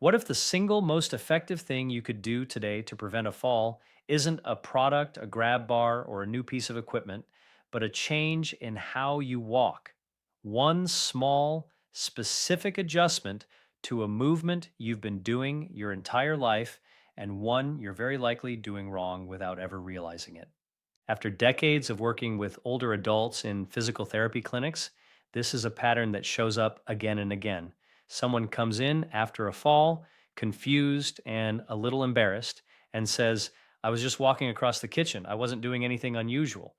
What if the single most effective thing you could do today to prevent a fall isn't a product, a grab bar, or a new piece of equipment, but a change in how you walk? One small, specific adjustment to a movement you've been doing your entire life, and one you're very likely doing wrong without ever realizing it. After decades of working with older adults in physical therapy clinics, this is a pattern that shows up again and again. Someone comes in after a fall, confused and a little embarrassed, and says, I was just walking across the kitchen. I wasn't doing anything unusual.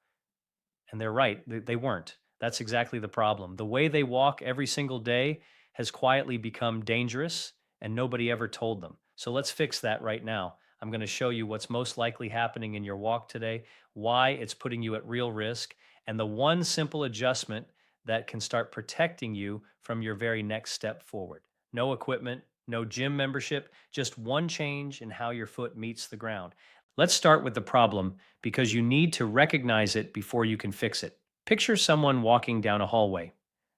And they're right, they weren't. That's exactly the problem. The way they walk every single day has quietly become dangerous, and nobody ever told them. So let's fix that right now. I'm going to show you what's most likely happening in your walk today, why it's putting you at real risk, and the one simple adjustment that can start protecting you from your very next step forward. No equipment, no gym membership, just one change in how your foot meets the ground. Let's start with the problem because you need to recognize it before you can fix it. Picture someone walking down a hallway.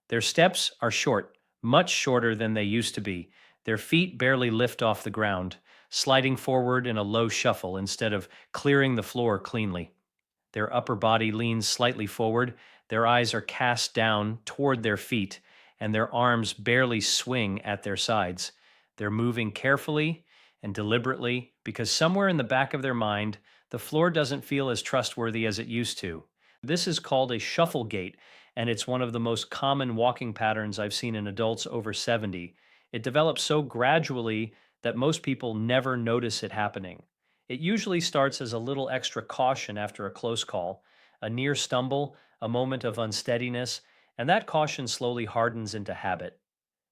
Their steps are short, much shorter than they used to be. Their feet barely lift off the ground, sliding forward in a low shuffle instead of clearing the floor cleanly. Their upper body leans slightly forward, their eyes are cast down toward their feet, and their arms barely swing at their sides. They're moving carefully and deliberately because somewhere in the back of their mind, the floor doesn't feel as trustworthy as it used to. This is called a shuffle gait, and it's one of the most common walking patterns I've seen in adults over 70. It develops so gradually that most people never notice it happening. It usually starts as a little extra caution after a close call, a near stumble, a moment of unsteadiness, and that caution slowly hardens into habit.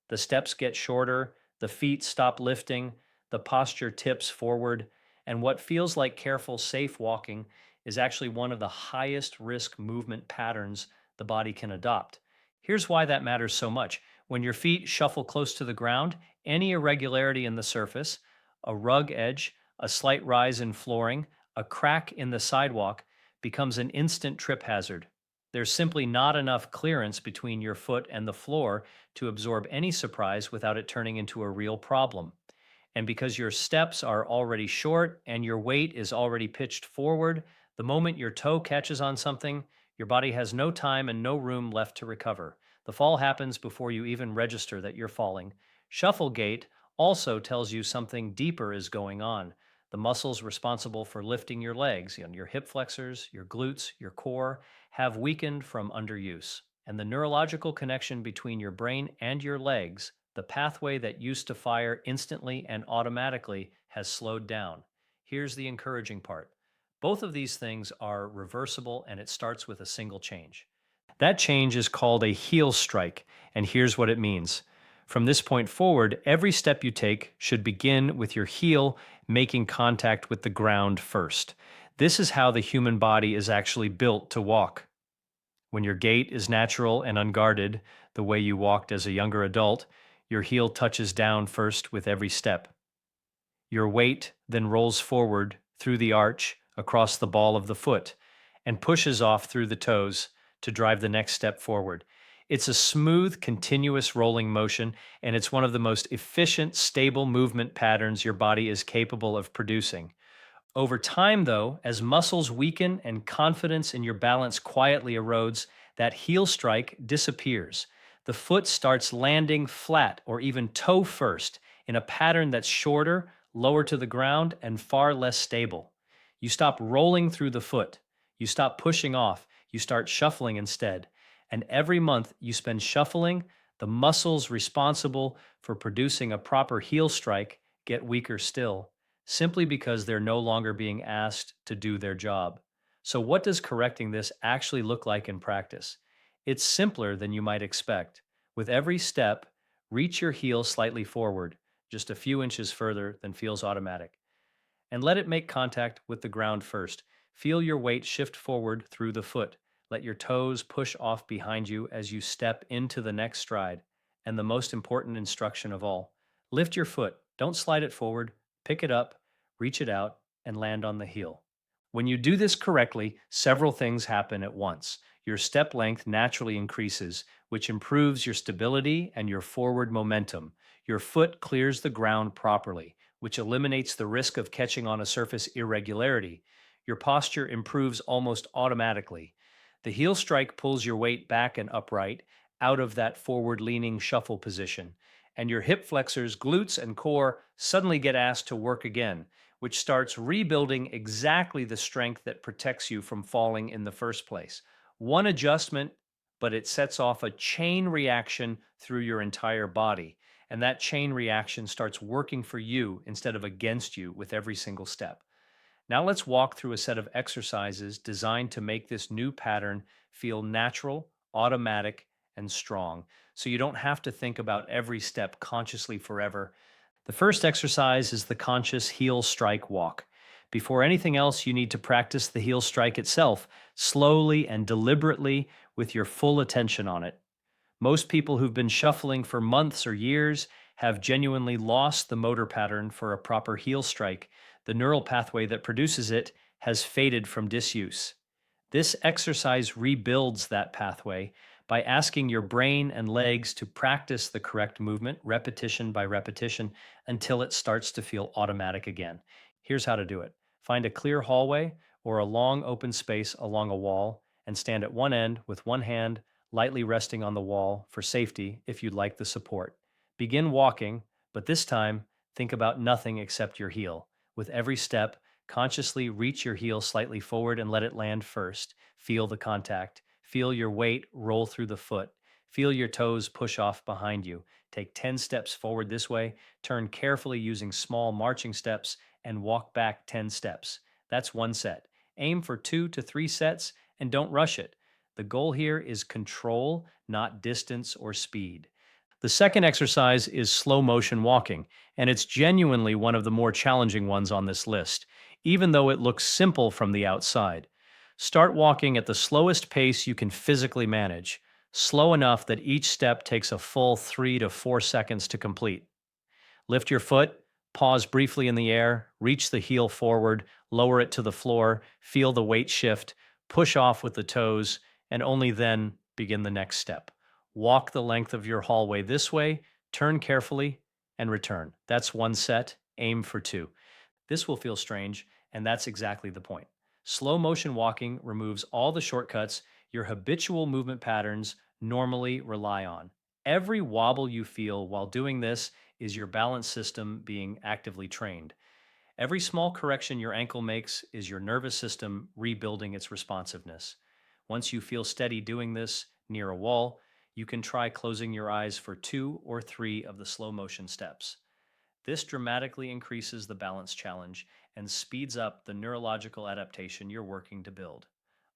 The steps get shorter, the feet stop lifting, the posture tips forward, and what feels like careful, safe walking is actually one of the highest risk movement patterns the body can adopt. Here's why that matters so much. When your feet shuffle close to the ground, any irregularity in the surface, a rug edge, a slight rise in flooring, a crack in the sidewalk becomes an instant trip hazard. There's simply not enough clearance between your foot and the floor to absorb any surprise without it turning into a real problem. And because your steps are already short and your weight is already pitched forward, the moment your toe catches on something, your body has no time and no room left to recover. The fall happens before you even register that you're falling. Shuffle gait also tells you something deeper is going on. The muscles responsible for lifting your legs, your hip flexors, your glutes, your core, have weakened from underuse. And the neurological connection between your brain and your legs, the pathway that used to fire instantly and automatically, has slowed down. Here's the encouraging part. Both of these things are reversible and it starts with a single change. That change is called a heel strike, and here's what it means. From this point forward, every step you take should begin with your heel making contact with the ground first. This is how the human body is actually built to walk. When your gait is natural and unguarded, the way you walked as a younger adult, your heel touches down first with every step. Your weight then rolls forward through the arch across the ball of the foot and pushes off through the toes to drive the next step forward. It's a smooth, continuous rolling motion, and it's one of the most efficient, stable movement patterns your body is capable of producing. Over time, though, as muscles weaken and confidence in your balance quietly erodes, that heel strike disappears. The foot starts landing flat or even toe first in a pattern that's shorter, lower to the ground, and far less stable. You stop rolling through the foot. You stop pushing off. You start shuffling instead. And every month you spend shuffling, the muscles responsible for producing a proper heel strike get weaker still, simply because they're no longer being asked to do their job. So, what does correcting this actually look like in practice? It's simpler than you might expect. With every step, reach your heel slightly forward, just a few inches further than feels automatic, and let it make contact with the ground first. Feel your weight shift forward through the foot. Let your toes push off behind you as you step into the next stride. And the most important instruction of all, lift your foot. Don't slide it forward. Pick it up, reach it out, and land on the heel. When you do this correctly, several things happen at once. Your step length naturally increases, which improves your stability and your forward momentum. Your foot clears the ground properly, which eliminates the risk of catching on a surface irregularity. Your posture improves almost automatically. The heel strike pulls your weight back and upright out of that forward leaning shuffle position, and your hip flexors, glutes, and core suddenly get asked to work again, which starts rebuilding exactly the strength that protects you from falling in the first place. One adjustment, but it sets off a chain reaction through your entire body. And that chain reaction starts working for you instead of against you with every single step. Now let's walk through a set of exercises designed to make this new pattern feel natural, automatic, and strong. So you don't have to think about every step consciously forever. The first exercise is the conscious heel strike walk. Before anything else, you need to practice the heel strike itself slowly and deliberately with your full attention on it. Most people who've been shuffling for months or years have genuinely lost the motor pattern for a proper heel strike. The neural pathway that produces it has faded from disuse. This exercise rebuilds that pathway by asking your brain and legs to practice the correct movement, repetition by repetition, until it starts to feel automatic again. Here's how to do it: find a clear hallway or a long open space along a wall and stand at one end with one hand lightly resting on the wall for safety if you'd like the support. Begin walking, but this time think about nothing except your heel. With every step, consciously reach your heel slightly forward and let it land first. Feel the contact. Feel your weight roll through the foot. Feel your toes push off behind you. Take 10 steps forward this way. Turn carefully using small marching steps and walk back 10 steps. That's one set. Aim for 2 to 3 sets and don't rush it. The goal here is control, not distance or speed. The second exercise is slow motion walking, and it's genuinely one of the more challenging ones on this list, even though it looks simple from the outside. Start walking at the slowest pace you can physically manage, slow enough that each step takes a full 3 to 4 seconds to complete. Lift your foot, pause briefly in the air, reach the heel forward, lower it to the floor, feel the weight shift, push off with the toes, and only then begin the next step. Walk the length of your hallway this way, turn carefully, and return. That's one set. Aim for two. This will feel strange, and that's exactly the point. Slow motion walking removes all the shortcuts your habitual movement patterns normally rely on. Every wobble you feel while doing this is your balance system being actively trained. Every small correction your ankle makes is your nervous system rebuilding its responsiveness. Once you feel steady doing this near a wall, you can try closing your eyes for 2 or 3 of the slow motion steps. This dramatically increases the balance challenge and speeds up the neurological adaptation you're working to build.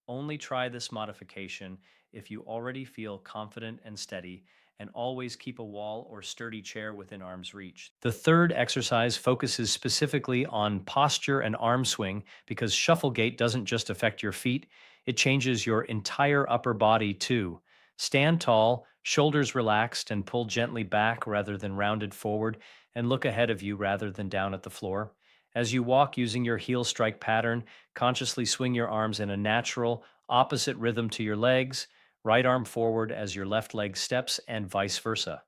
Only try this modification if you already feel confident and steady, and always keep a wall or sturdy chair within arm's reach. The third exercise focuses specifically on posture and arm swing because shuffle gait doesn't just affect your feet, it changes your entire upper body too. Stand tall, shoulders relaxed, and pull gently back rather than rounded forward, and look ahead of you rather than down at the floor. As you walk using your heel strike pattern, consciously swing your arms in a natural, opposite rhythm to your legs, right arm forward as your left leg steps, and vice versa.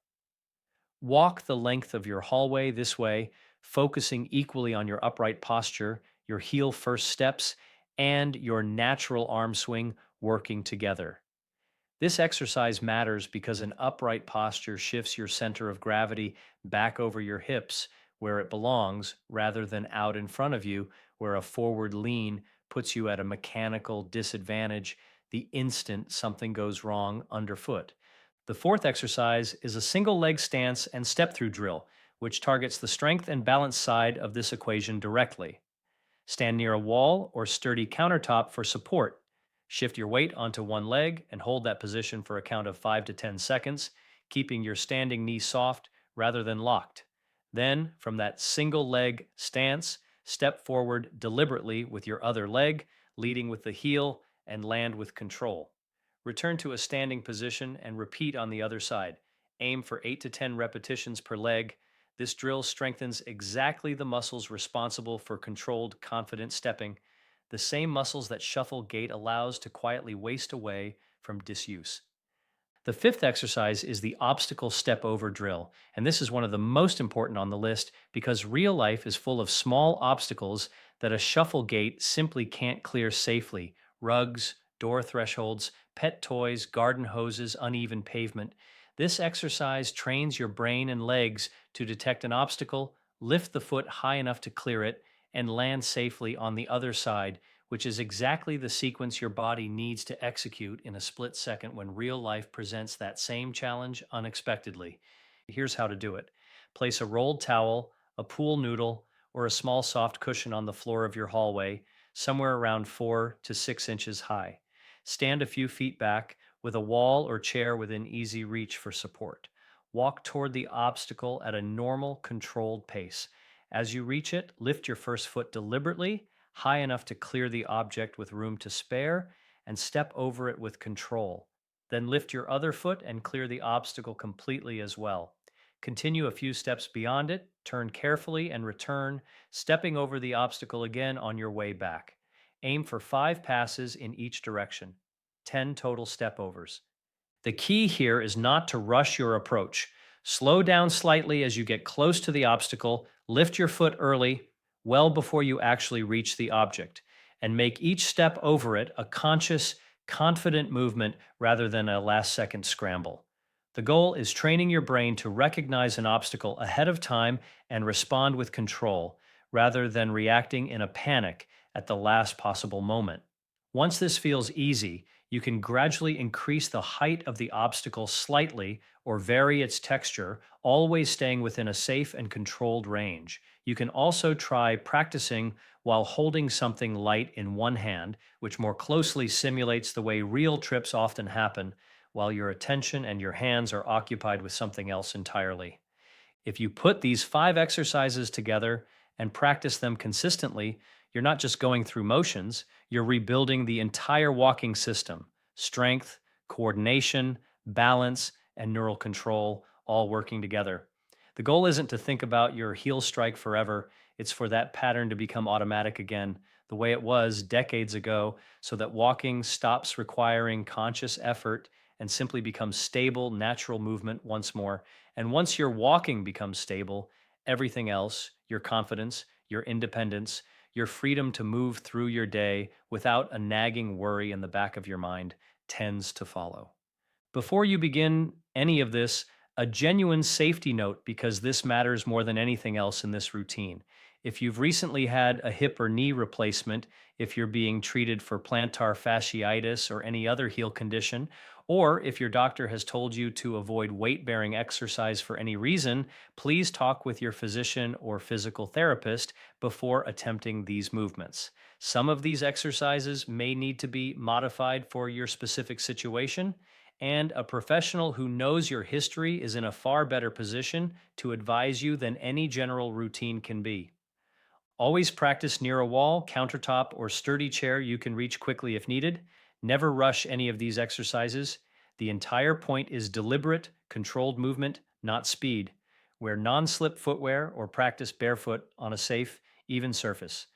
Walk the length of your hallway this way, focusing equally on your upright posture, your heel first steps, and your natural arm swing working together. This exercise matters because an upright posture shifts your center of gravity back over your hips where it belongs rather than out in front of you, where a forward lean puts you at a mechanical disadvantage the instant something goes wrong underfoot. The fourth exercise is a single leg stance and step through drill, which targets the strength and balance side of this equation directly. Stand near a wall or sturdy countertop for support. Shift your weight onto one leg and hold that position for a count of 5 to 10 seconds, keeping your standing knee soft rather than locked. Then, from that single leg stance, step forward deliberately with your other leg, leading with the heel, and land with control. Return to a standing position and repeat on the other side. Aim for 8 to 10 repetitions per leg. This drill strengthens exactly the muscles responsible for controlled, confident stepping, the same muscles that shuffle gait allows to quietly waste away from disuse. The fifth exercise is the obstacle step over drill. And this is one of the most important on the list because real life is full of small obstacles that a shuffle gait simply can't clear safely: rugs, door thresholds, pet toys, garden hoses, uneven pavement. This exercise trains your brain and legs to detect an obstacle, lift the foot high enough to clear it, and land safely on the other side, which is exactly the sequence your body needs to execute in a split second when real life presents that same challenge unexpectedly. Here's how to do it: place a rolled towel, a pool noodle, or a small soft cushion on the floor of your hallway, somewhere around 4 to 6 inches high. Stand a few feet back with a wall or chair within easy reach for support. Walk toward the obstacle at a normal, controlled pace. As you reach it, lift your first foot deliberately, high enough to clear the object with room to spare, and step over it with control. Then lift your other foot and clear the obstacle completely as well. Continue a few steps beyond it, turn carefully, and return, stepping over the obstacle again on your way back. Aim for 5 passes in each direction, 10 total step overs. The key here is not to rush your approach. Slow down slightly as you get close to the obstacle, lift your foot early, well before you actually reach the object, and make each step over it a conscious, confident movement rather than a last second scramble. The goal is training your brain to recognize an obstacle ahead of time and respond with control, rather than reacting in a panic at the last possible moment. Once this feels easy, you can gradually increase the height of the obstacle slightly or vary its texture, always staying within a safe and controlled range. You can also try practicing while holding something light in one hand, which more closely simulates the way real trips often happen while your attention and your hands are occupied with something else entirely. If you put these 5 exercises together and practice them consistently, you're not just going through motions, you're rebuilding the entire walking system: strength, coordination, balance, and neural control, all working together. The goal isn't to think about your heel strike forever, it's for that pattern to become automatic again, the way it was decades ago, so that walking stops requiring conscious effort and simply becomes stable, natural movement once more. And once your walking becomes stable, everything else, your confidence, your independence, your freedom to move through your day without a nagging worry in the back of your mind, tends to follow. Before you begin any of this, a genuine safety note, because this matters more than anything else in this routine. If you've recently had a hip or knee replacement, if you're being treated for plantar fasciitis or any other heel condition, or if your doctor has told you to avoid weight bearing exercise for any reason, please talk with your physician or physical therapist before attempting these movements. Some of these exercises may need to be modified for your specific situation, and a professional who knows your history is in a far better position to advise you than any general routine can be. Always practice near a wall, countertop, or sturdy chair you can reach quickly if needed. Never rush any of these exercises. The entire point is deliberate, controlled movement, not speed. Wear non slip footwear or practice barefoot on a safe, even surface.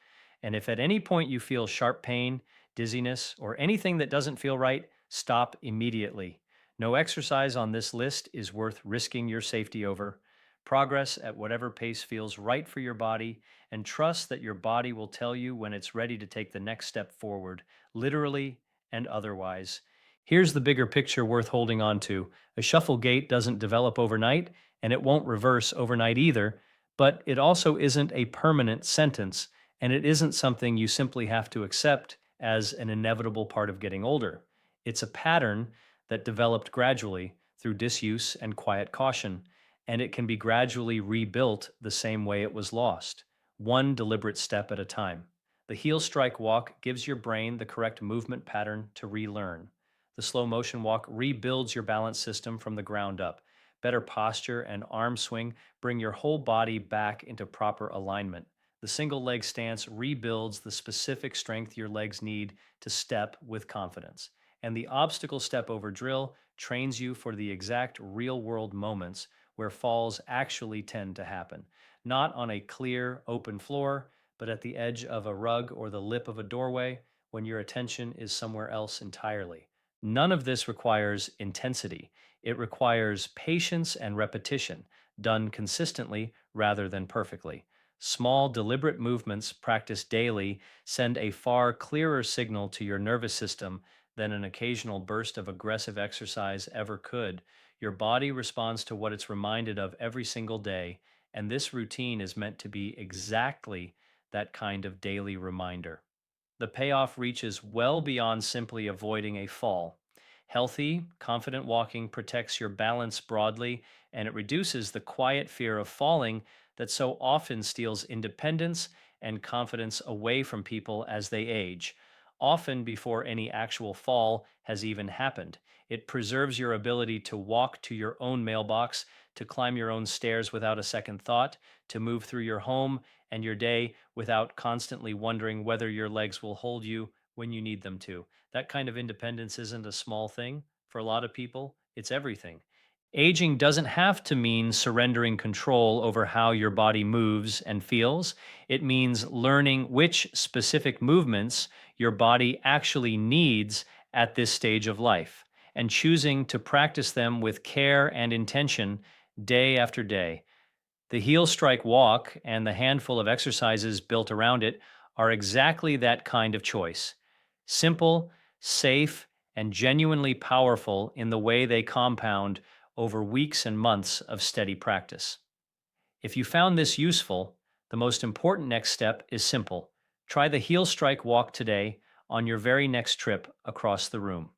And if at any point you feel sharp pain, dizziness, or anything that doesn't feel right, stop immediately. No exercise on this list is worth risking your safety over. Progress at whatever pace feels right for your body, and trust that your body will tell you when it's ready to take the next step forward, literally and otherwise. Here's the bigger picture worth holding on to: a shuffle gait doesn't develop overnight, and it won't reverse overnight either, but it also isn't a permanent sentence, and it isn't something you simply have to accept as an inevitable part of getting older. It's a pattern that developed gradually through disuse and quiet caution, and it can be gradually rebuilt the same way it was lost, one deliberate step at a time. The heel strike walk gives your brain the correct movement pattern to relearn. The slow motion walk rebuilds your balance system from the ground up. Better posture and arm swing bring your whole body back into proper alignment. The single leg stance rebuilds the specific strength your legs need to step with confidence. And the obstacle step over drill trains you for the exact real world moments where falls actually tend to happen, not on a clear, open floor, but at the edge of a rug or the lip of a doorway when your attention is somewhere else entirely. None of this requires intensity. It requires patience and repetition, done consistently rather than perfectly. Small, deliberate movements practiced daily send a far clearer signal to your nervous system than an occasional burst of aggressive exercise ever could. Your body responds to what it's reminded of every single day, and this routine is meant to be exactly that kind of daily reminder. The payoff reaches well beyond simply avoiding a fall. Healthy, confident walking protects your balance broadly, and it reduces the quiet fear of falling that so often steals independence and confidence away from people as they age, often before any actual fall has even happened. It preserves your ability to walk to your own mailbox, to climb your own stairs without a second thought, to move through your home and your day without constantly wondering whether your legs will hold you when you need them to. That kind of independence isn't a small thing for a lot of people, it's everything. Aging doesn't have to mean surrendering control over how your body moves and feels. It means learning which specific movements your body actually needs at this stage of life and choosing to practice them with care and intention day after day. The heel strike walk and the handful of exercises built around it are exactly that kind of choice. Simple, safe, and genuinely powerful in the way they compound over weeks and months of steady practice. If you found this useful, the most important next step is simple. Try the heel strike walk today on your very next trip across the room.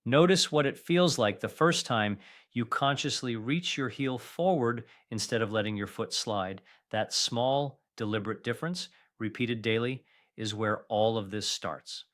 Notice what it feels like the first time you consciously reach your heel forward instead of letting your foot slide. That small, deliberate difference, repeated daily, is where all of this starts.